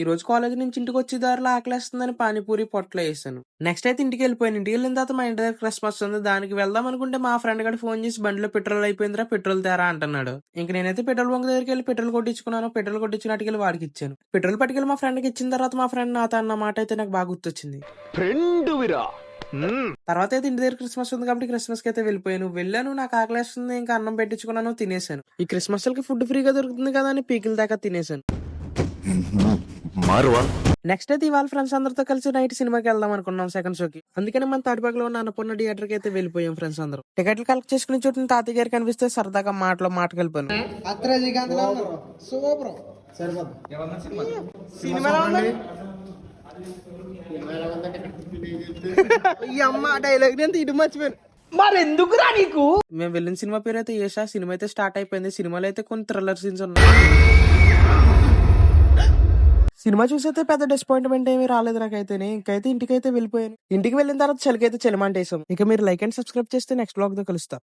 ఈ రోజు కాలేజ్ నుంచి ఇంటికి వచ్చే దారిలో ఆకలేస్తుందని పానీపూరి పొట్టలో వేసాను. నెక్స్ట్ అయితే ఇంటికి వెళ్ళిపోయాను. ఇంటికి వెళ్ళిన తర్వాత మా ఇంటి దగ్గర క్రిస్మస్ ఉంది. దానికి వెళ్దాం అనుకుంటే మా ఫ్రెండ్ గడు ఫోన్ చేసి బండిలో పెట్రోల్ అయిపోయిందిరా పెట్రోల్ తేరా అంటున్నాడు. ఇంక నేనైతే పెట్రోల్ బంక్ దగ్గరికి వెళ్ళి పెట్రోల్ కొట్టించుకున్నాను. పెట్రోల్ కొట్టించుకున్నట్టుకెళ్ళి వాడికి ఇచ్చాను. పెట్రోల్ పట్టుకెళ్ళి మా ఫ్రెండ్కి ఇచ్చిన తర్వాత మా ఫ్రెండ్ నాతో అన్న మాట అయితే నాకు బాగా గుర్తొచ్చింది. తర్వాత అయితే ఇంటి దగ్గర క్రిస్మస్ ఉంది కాబట్టి క్రిస్మస్ కి అయితే వెళ్ళాను. నాకు ఆకలేస్తుంది, ఇంకా అన్నం పెట్టించుకున్నాను, తినేసాను. ఈ క్రిస్మస్ కి ఫుడ్ ఫ్రీగా దొరుకుతుంది కదా అని పీకిల దాకా తినేసాను. నెక్స్ట్ అయితే ఇవాళ ఫ్రెండ్స్ అందరితో కలిసి నైట్ సినిమాకి వెళ్దాం అనుకున్నాం సెకండ్ షోకి. అందుకని మన తాటిపాకలో ఉన్న అన్నపూర్ణ థియేటర్ కి అయితే వెళ్ళిపోయాం ఫ్రెండ్స్ అందరూ. టికెట్లు కలెక్ట్ చేసుకుని చోటు తాతయ్య గారు కనిపిస్తే సరదాగా మాటకెళ్ళిపోయాను. డైలాగ్ నేను తీయడం మర్చిపోయాను. మరెందుకురా నీకు? మేము వెళ్ళిన సినిమా పేరు అయితే ఏషా. సినిమా అయితే స్టార్ట్ అయిపోయింది. సినిమాలో అయితే కొన్ని థ్రిల్లర్ సీన్స్ ఉన్నాయి. సినిమా చూసైతే పెద్ద డిసప్పాయింట్మెంట్ ఏమీ రాలేదు నాకైతే. ఇంకైతే ఇంటికైతే వెళ్ళిపోయాను. ఇంటికి వెళ్ళిన తర్వాత చలికైతే చలిమంటేసాం. ఇక మీరు లైక్ అండ్ సబ్స్క్రైబ్ చేస్తే నెక్స్ట్ బ్లాగ్ తో కలుస్తా.